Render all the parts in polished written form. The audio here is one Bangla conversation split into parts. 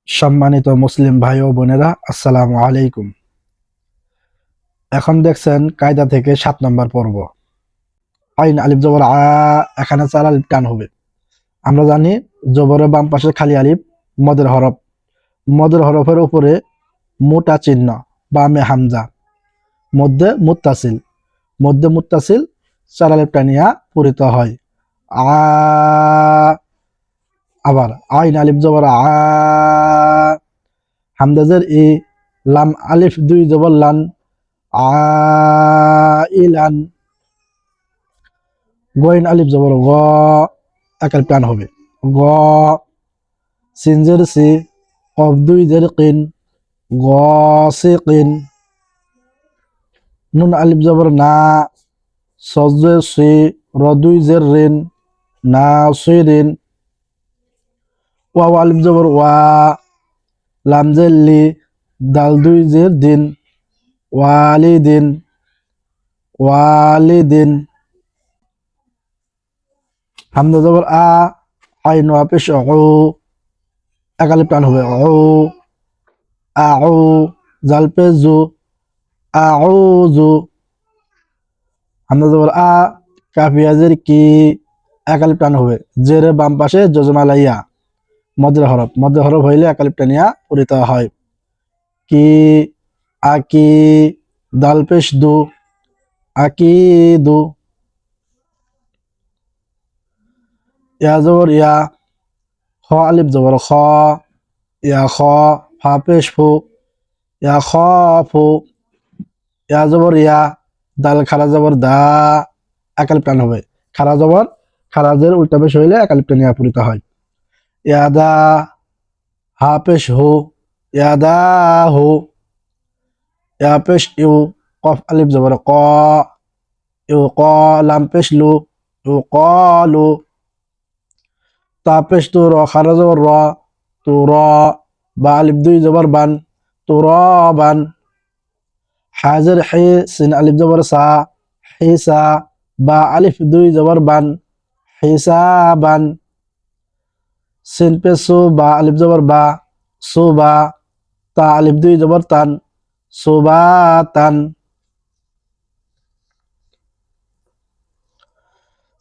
সম্মানিত মুসলিম ভাই ও বোনেরা, আসসালামু আলাইকুম। এখন দেখছেন কায়দা থেকে 7 নম্বর পর্ব। আইন আলিফ জবর আ, এখানে 4 আলিফ টান হবে। আমরা জানি জবরের বাম পাশে খালি আলিফ মদের হরফ, মদের হরফের উপরে মোটা চিহ্ন, বামে হামজা, মধ্যে মুত্তাসিল 4 আলিফ টানিয়া পূরিত হয়। আ, আবার আইন আলিফ জবর আ, হামজাজের ই, লাম আলিফ 2 জবর লান, আইলান। গইন আলিফ জবর গ, এক আলিফ টান হবে, গ। সিনজের সি, কফ 2 জের কিন, গসিকিন। নুন আলিফ জবর না, সজের সি, র 2 জের রিন, নাসিরিন। ওয়াও আলিফ জবর ওয়া, লাম জের লি, দাল 2 জের দিন, ওয়ালিদিন, ওয়ালিদিন। হামজা জবর আ, আইন ওয়া পেশ উ, এক আলিফ টান হবে, উ। আউ, জাল পেশ জু, আউজু। হামজা জবর আ, কাফিয়া জের কি, এক আলিফ টান হবে, জেরে বাম পাশে জজমালাইয়া, মদের হরফ হইলে এক আলিফ টানিয়া পড়িতে হয়। কি, আকি, দাল পেশ দু, আকিদু। ইয়া জবর ইয়া, খ আলিফ জবর খ, ইয়া খ, ফা পেশ ফু, ইয়া খফু। ইয়া জবর ইয়া, দাল খারা জবর দা, এক আলিফ টান হবে, খারাজের উল্টা পেশ হইলে এক আলিফ টানিয়া পূরিত হয়। ইয়াদা, হা পেশ হু, ইয়াদা হু। ইয়া পেশ ইউ, কফ আলিফ জবর ক, ইউ ক, লাম পেশ লু, ইউ কলু। তা পেশ তু, র খারা জবর র, তু র। বা আলিফ 2 জবর বান, তু র বান। হাজের হে, সিন আলিফ জবর সা, হিসা। বা আলিফ 2 জবর বান, হিসাবান। সিন পে সু, বা আলিফ জবর বা, সুবা। তা আলিফ 2 জবর তান, সুবাতান।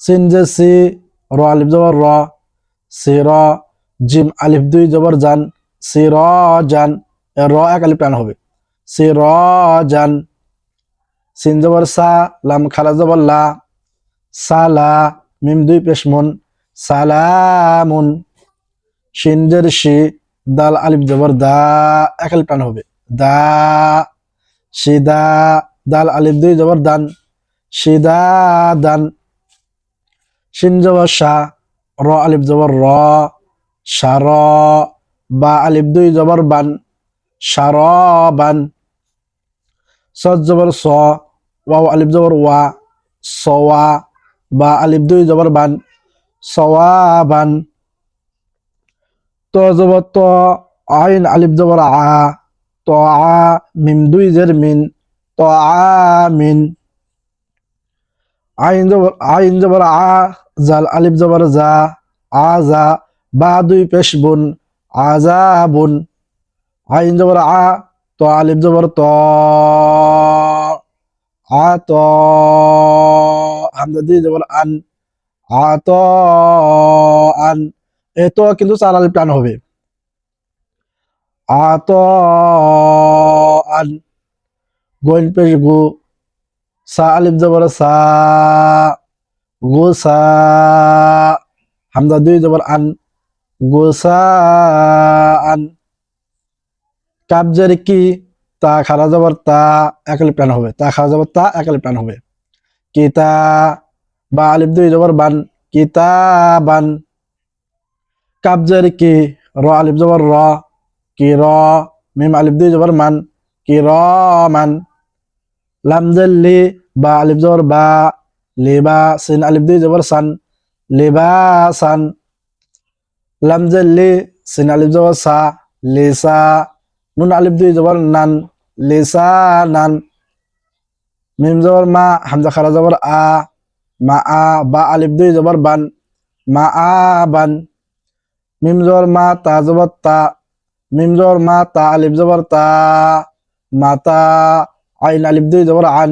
সিন যে সি, র আলিফ জবর র, সির। জিম আলিফ 2 জবর জান, সির জান, র এক আলিফ টান হবে, সির জান। সিন জবর সা, লাম খারা জবর লা, সালা। মিম 2 পেশ মুন, সালামুন। শিন জের শি, দাল আলিফ জবর দা, এক আলিফ টান হবে, দা। সিদা, দাল আলিফ 2 জবর দান, সিদা দান। শিন জবর শা, র আলিফ জবর র, সার। বা আলিফ 2 জবর বান, সারবান। সদ জবর স, ওয়াও আলিফ জবর ওয়া, সওয়া। বা আলিফ 2 জবর বান, সওয়াবান। ত জবর ত, আইন আলিফ জবর আ, ত আ। মিম 2 জের মিন, ত আমিন। আইন জবর আ, জাল আলিফ জবর জা, আজা। বা 2 পেশ বুন, আজাবুন। আইন জবর আ, ত আলিফ জবর ত, আত। হামজা 2 জবর আন, আত আন। এ তো কিন্তু 4 আলিফ টান হবে, আত আন। গোইন পেশ গু, সা আলিফ জবর সা, গুসা। হামজা 2 জবর আন, গুসা আন। কাবজের কি, তা খারা জবর তা, এক আলিফ টান হবে, তা খারা জবর তা, এক আলিফ টান হবে। কিতা, বা আলিফ 2 জবর বান, কিতাবান। কাবজের কি, র আলিফ জবর র, কি র। মিম আলিফ 2 জবর মান, কি র মান। লামজের লি, বা আলিফ জবর বা, লিবা। সিন আলিফ 2 জবর সান, লিবাসান। লামজের লি, সিন আলিফ জবর সা, লিসা। নুন আলিফ 2 জবর নান, লিসানান। মিম জবর মা, হামজা খারা জবর আ, মা আ। বা আলিফ 2 জবর বান, মা আ বান। মিম জবর মা, তা জবর তা, মিম জবর মা তা আলিফ জবর তা মাতা আইন আলিফ দুই জবর আন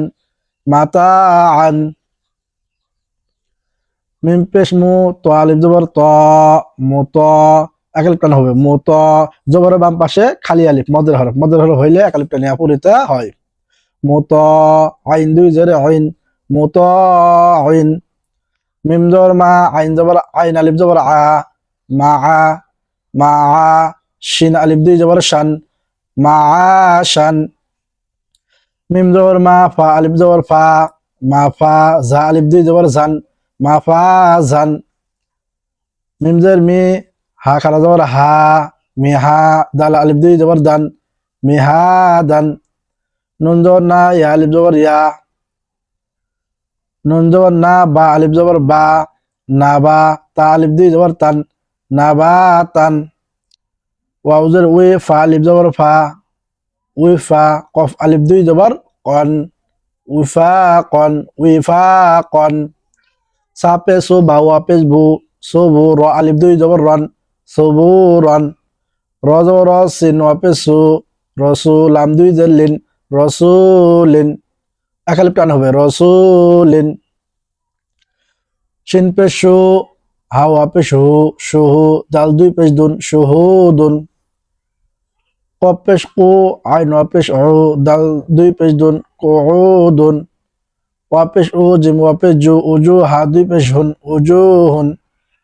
মাতা আন মিম পেশ মু তো আলিফ জবর ত মুত এক আলিফ টান হবে মুত জবরের বাম পাশে খালি আলিফ মদের হরফ হইলে এক আলিফ টানিয়া পড়িতে হয় মুত আইন দুই জেরে আইন মুত আইন মিম জবর মা আইন জবর আইন আলিফ জবর আ মা আ মা আ শিন আলিফ দুই জবর শান মা আ শান মিম জবর মা ফা আলিফ জবর ফা মা ফা জা আলিফ দুই জবর জান মা ফা জান মিম জের মি হা খারা জবর হা মি হা দাল আলিফ দুই জবর দান মি হা দান নুন জবর না ইয়া আলিফ জবর ইয়া নুন জবর না বা আলিফ জবর বা না বা তা আলিফ দুই জবর তান না বা তান ওয়াও জের উই ফা আলিফ জবর ফা উই ফা কফ আলিফ দুই জবর কন উফা কন উইফা কন সাপে সো বা ওয়াপেস বু সো বু র আলিফ দুই জবর রন সবু রন র জবর র সিন ওয়াপেস সু রসু লাম দুই জের লিন রসুলিন এক আলিফ টান হবে রসুলিন শিন পেশ শু হা ওয়াপেস শু শুহু দাল দুই পেশ দুন শুহুদুন কফ পেশ কু আইন ওয়াপেশ উ দাল দুই পেশ দুন কুউদুন ওয়াপেশ উ জিম ওয়াপেশ জু উজু হা দুই পেশ হুন উজুহুন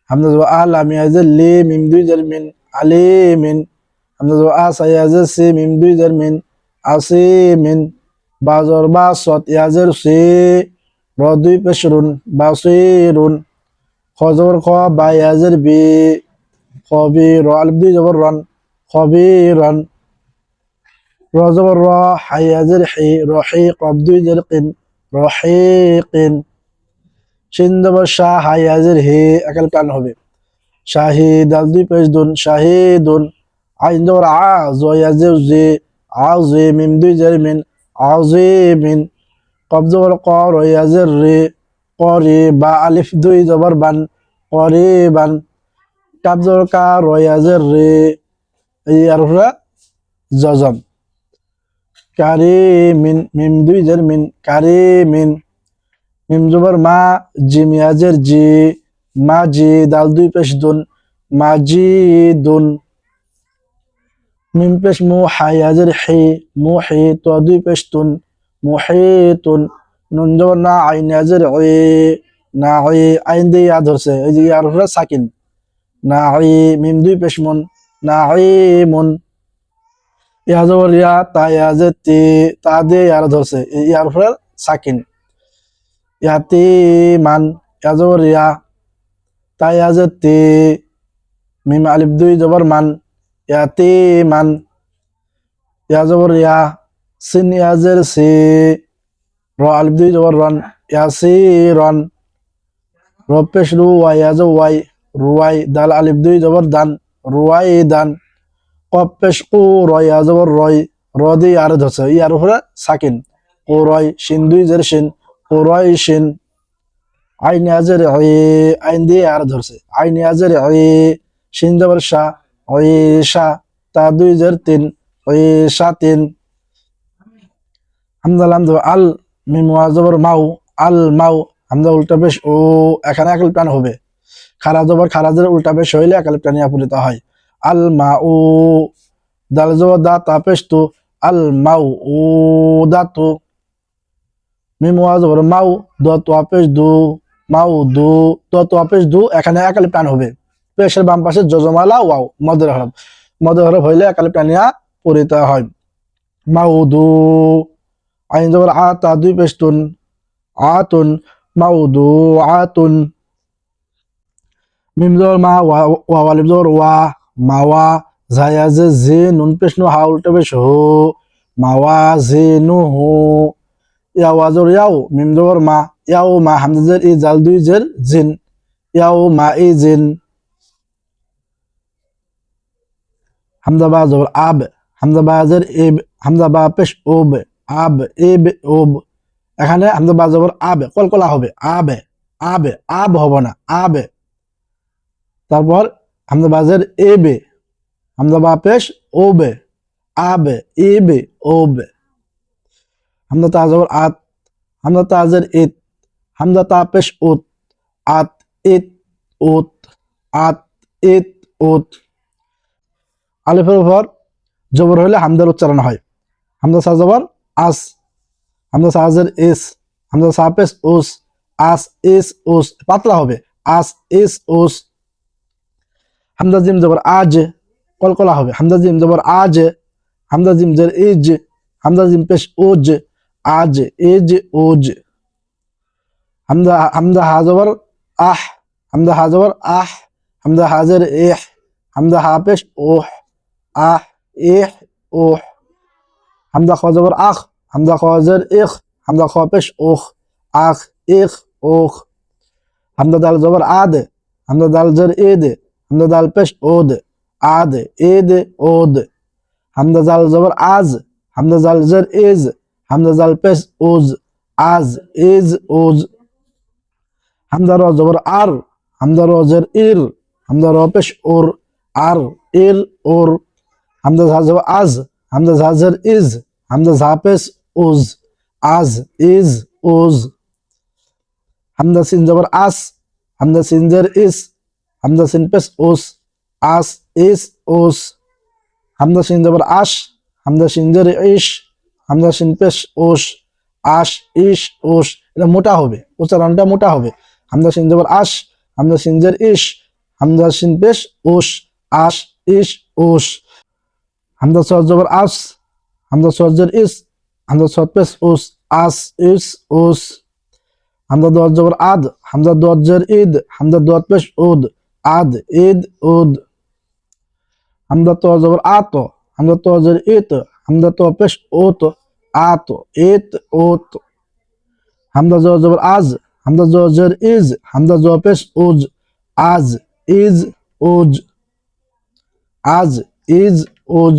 হামজা জবর আ লাম ইয়াজের লি মিম দুই জের মিন আলিমিন হামজা জবর আ সা ইয়াজের সি মিম দুই জের মিন আসিমিন বা জবর বা সত ইয়াজের সি র দুই পেশ রুন বাসিরুন খ জবর খ বা ইয়াজের বি খবি র আলিফ দুই জবর রন খবিরন র জবর র হাই ইয়াজের হি রহি কফ দুই জের কিন রহিকিন শিন জবর শাহ হাই ইয়াজের হি একাল টান হবে শাহিদ দাল দুই পেশ দুন শাহিদুন আইন জবর আ জ ইয়াজের জি আজি মিম দুই জের মিন আজিমিন কফ জবর ক র ইয়াজের রি করি বা আলিফ দুই জবর বান করিবান কাফ জবর কা র ইয়াজের রি এই আর জজম কারিমিন মিম দুই জের মিন কারিমিন মিম জবর মা জিম ইয়াজের জি মাজি দাল দুই পেশ দুন মাজিদুন মিম পেশ মু হাই ইয়াজের হি মুহি তো দুই পেশ তুন মুহিতুন নুন জবর না আইন ইয়াজের ই না ই আইন দিয়ে ইয়া ধরছে এই যে ইয়ার উপরে সাকিন না ই মিম দুই পেশ মুন না মুন ইয়া জবর ইয়া তা ইয়াজের তি তা দিয়ে ইয়ার ধরছে ইয়ার উপরে সাকিন ইয়াতিমান ইয়া জবর ইয়া তা ইয়াজের তি মিম আলিফ দুই জবর মান ইয়াতিমান ইয়া জবর ইয়া সিন ইয়াজের সি র আলিফ দুই জবর রন ইয়াসিরন র পেশ রু ওয়াই ইয়াজের ওয়াই রুয়াই দাল আলিফ দুই জবর দান রুয়াই দান কফ পেশ কু র ইয়াজবর রয় র দিয়ে আর ধরছে ইয়ার উপরে সাকিন ও রয় শিন দুই জের শিন ও রয় শিন আইন ইয়াজের আইন দিয়ে আর ধরছে আইন ইয়াজের শিন জবর শাহ শাহ তা দুই জের তিন শা তিন হামজা লাম জবর আল মিম ওয়া জবর মাউ আল মাউ হামজা উল্টা পেশ ও এখানে এক আলিফ টান হবে খারা জবর খারাজের উল্টা পেশ হইলে এক আলিফ টানিয়া পড়িতে হয় আল মাউ দাল জবর দা তা পেশ তু আল মাউ ও দাতু মিম ওয়া জবর মাউ দ তোয়া পেশ দু মাউ দু দ তোয়া পেশ দু এখানে এক আলিফ টান হবে পেশের বাম পাশে যজমালা ওয়াও মদের হরফ হইলে এক আলিফ টানিয়া পড়িতে হয় মাউ দু আইন জবর আ তা দুই পেশ তুন আতুন মাউ দু আতুন মিম জবর মা ওয়া আলিফ জবর ওয়া মাওয়া জায়াজে জি নুন পেশ নু হা উল্টা পেশ হু মাওয়া জি নু হু ইয়া ওয়াজর ইয়াও মিম জবর মা ইয়াও মা হামজাজের ই জাল দুই জের জিন ইয়াও মা ই জিন হামজা বা জবর আব হামজা বা জের ইব হামজা বা পেশ উব আব ইব উব এখানে হামজা বা জবর আবে কলকলা হবে আবে আবে আব হবে না আবে তারপর হামজা বাজের এবে হামজা বা পেশ ওবে আবে ইবে ওবে। হামজা তা জবর আত, হামজা তা জের ইত, হামজা তা পেশ উত, আত ইত উত, আত ইত উত। আলিফের উপর জবর হলে হামজার উচ্চারণ হয়। হামজা সা জবর আস, হামজা সা জের ইস, হামজা সা পেশ উস, আস ইস উস, পাতলা হবে আস ইস উস। হামজা জিম জবর আজ, কলকলা হবে হামজা জিম জবর আজ, হামজা জিম জের ইজ, হামজা জিম পেশ উজ, আজ ইজ উজ। হামজা হামজা হা জবর আহ, হামজা হা জবর আহ, হামজা হা জের ইহ, হামজা হা পেশ উহ, আহ ইহ উহ। হামজা খ জবর আখ, হামজা খ জের ইখ, হামজা খ পেশ উখ, আখ ইখ উখ। হামজা দাল জবর আদ, হামজা দাল জের ইদ, হামজা দাল পেশ ওদ, আদ ইদ ওদ। হামজা জাল জবর আজ, হামজা জাল জের ইজ, হামজা জাল পেশ উজ, আজ ইজ উজ। হামজা র জবর আর, হামজা র জের ইর, হামজা র পেশ উর, আর ইর উর। হামজা ঝা জবর আজ, হামজা ঝা জের ইজ, হামজা ঝা পেশ উজ, আজ ইজ উজ। হামজা সিন জবর আস, হামজা সিন জের ইস, হামজা সিন পেশ উস, আস ইস উস। হামজা সিন জবর আশ, হামজা সিন জের ইশ, হামজা সিন পেশ উস, আশ ইশ উস। এটা মোটা হবে, উচ্চারণটা মোটা হবে। হামজা সিন জবর আশ, হামজা সিন জের ইশ, হামজা সিন পেশ উস, আশ ইশ উস। হামজা সদ জবর আস, হামজা সদ জের ইস, হামজা সদ পেশ উস, আস ইস উস। হামজা দোয়াত জবর আদ, হামজা দোয়াত জের ইদ, হামজা দোয়াত পেশ উদ, আদ ইদ উদ। হামজা তো জবর আত, হামজা তো জের ইত, হামজা তো পেশ উত, আত ইত উত। হামজা জবর আজ, হামজা জের ইজ, হামজা জ পেশ উজ, আজ ইজ উজ, আজ ইজ উজ।